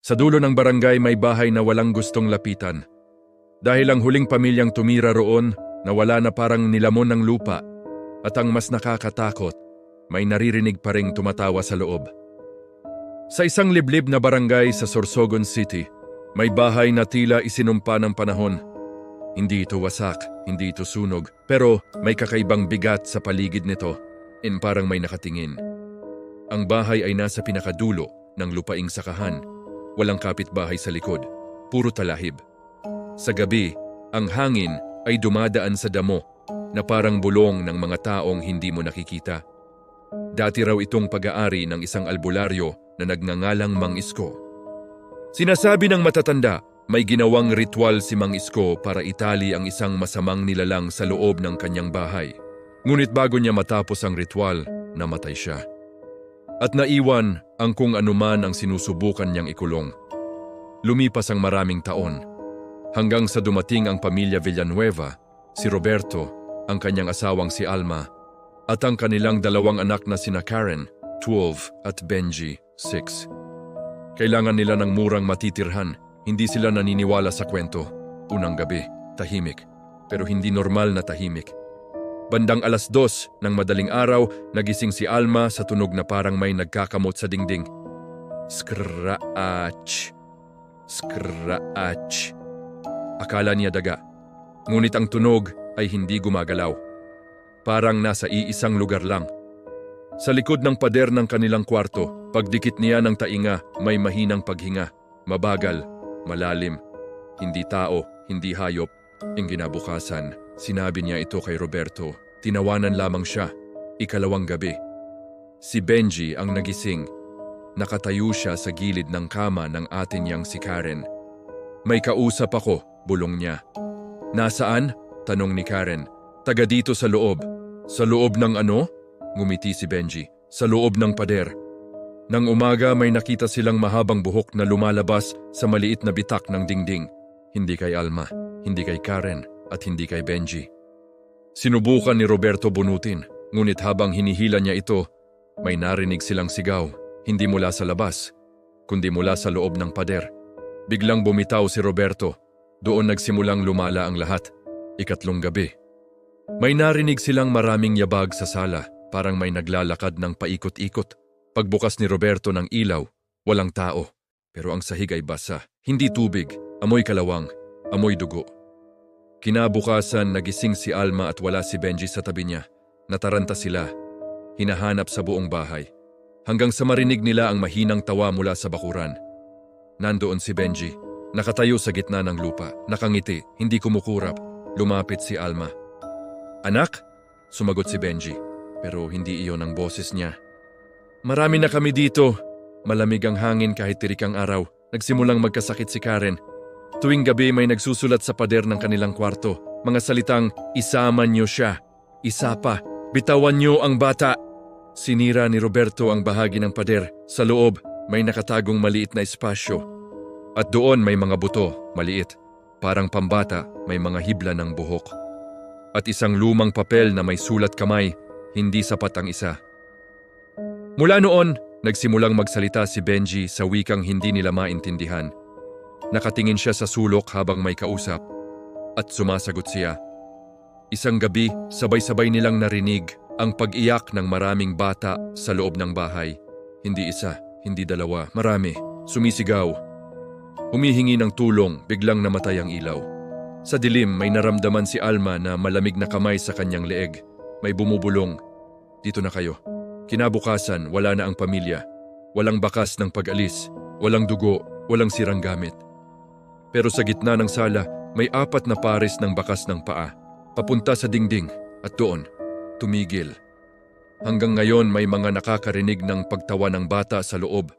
Sa dulo ng barangay may bahay na walang gustong lapitan. Dahil ang huling pamilyang tumira roon, nawala na parang nilamon ng lupa. At ang mas nakakatakot, may naririnig pa ring tumatawa sa loob. Sa isang liblib na barangay sa Sorsogon City, may bahay na tila isinumpa ng panahon. Hindi ito wasak, hindi ito sunog, pero may kakaibang bigat sa paligid nito, parang may nakatingin. Ang bahay ay nasa pinakadulo ng lupaing sakahan. Walang kapitbahay sa likod, puro talahib. Sa gabi, ang hangin ay dumadaan sa damo na parang bulong ng mga taong hindi mo nakikita. Dati raw itong pag-aari ng isang albularyo na nagngangalang Mang Isko. Sinasabi ng matatanda, may ginawang ritual si Mang Isko para itali ang isang masamang nilalang sa loob ng kanyang bahay. Ngunit bago niya matapos ang ritual, namatay siya. At naiwan ang kung anuman ang sinusubukan niyang ikulong. Lumipas ang maraming taon, hanggang sa dumating ang pamilya Villanueva, si Roberto, ang kanyang asawang si Alma, at ang kanilang dalawang anak na sina Karen, 12, at Benji, 6. Kailangan nila ng murang matitirhan, hindi sila naniniwala sa kwento. Unang gabi, tahimik, pero hindi normal na tahimik. Bandang 2:00 ng madaling araw, nagising si Alma sa tunog na parang may nagkakamot sa dingding. Skraach, skraach. Akala niya daga, ngunit ang tunog ay hindi gumagalaw. Parang nasa iisang lugar lang. Sa likod ng pader ng kanilang kwarto, pagdikit niya ng tainga, may mahinang paghinga. Mabagal, malalim. Hindi tao, hindi hayop. Kinabukasan, sinabi niya ito kay Roberto. Tinawanan lamang siya. Ikalawang gabi. Si Benji ang nagising. Nakatayo siya sa gilid ng kama ng ate niyang si Karen. May kausap ako, bulong niya. Nasaan? Tanong ni Karen. Taga dito sa loob. Sa loob ng ano? Ngumiti si Benji. Sa loob ng pader. Nang umaga may nakita silang mahabang buhok na lumalabas sa maliit na bitak ng dingding. Hindi kay Alma, hindi kay Karen, at hindi kay Benji. Sinubukan ni Roberto bunutin, ngunit habang hinihila niya ito, may narinig silang sigaw, hindi mula sa labas, kundi mula sa loob ng pader. Biglang bumitaw si Roberto. Doon nagsimulang lumala ang lahat. Ikatlong gabi. May narinig silang maraming yabag sa sala, parang may naglalakad ng paikot-ikot. Pagbukas ni Roberto ng ilaw, walang tao, pero ang sahig ay basa. Hindi tubig, amoy kalawang, amoy dugo. Kinabukasan, nagising si Alma at wala si Benji sa tabi niya. Nataranta sila, hinahanap sa buong bahay. Hanggang sa marinig nila ang mahinang tawa mula sa bakuran. Nandoon si Benji, nakatayo sa gitna ng lupa, nakangiti, hindi kumukurap. Lumapit si Alma. Anak? Sumagot si Benji, pero hindi iyon ang boses niya. Marami na kami dito. Malamig ang hangin kahit tirik ang araw. Nagsimulang magkasakit si Karen. Tuwing gabi may nagsusulat sa pader ng kanilang kwarto. Mga salitang, isama niyo siya. Isa pa, bitawan niyo ang bata. Sinira ni Roberto ang bahagi ng pader. Sa loob, may nakatagong maliit na espasyo. At doon may mga buto, maliit. Parang pambata, may mga hibla ng buhok. At isang lumang papel na may sulat kamay, hindi sapat ang isa. Mula noon, nagsimulang magsalita si Benji sa wikang hindi nila maintindihan. Nakatingin siya sa sulok habang may kausap at sumasagot siya. Isang gabi, sabay-sabay nilang narinig ang pag-iyak ng maraming bata sa loob ng bahay. Hindi isa, hindi dalawa, marami. Sumisigaw. Humihingi ng tulong, biglang namatay ang ilaw. Sa dilim, may naramdaman si Alma na malamig na kamay sa kanyang leeg. May bumubulong. Dito na kayo. Kinabukasan, wala na ang pamilya. Walang bakas ng pag-alis, walang dugo, walang sirang gamit. Pero sa gitna ng sala, may 4 na pares ng bakas ng paa, papunta sa dingding at doon, tumigil. Hanggang ngayon may mga nakakarinig ng pagtawa ng bata sa loob.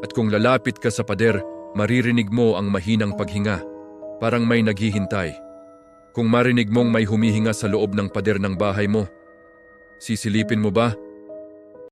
At kung lalapit ka sa pader, maririnig mo ang mahinang paghinga, parang may naghihintay. Kung marinig mong may humihinga sa loob ng pader ng bahay mo, sisilipin mo ba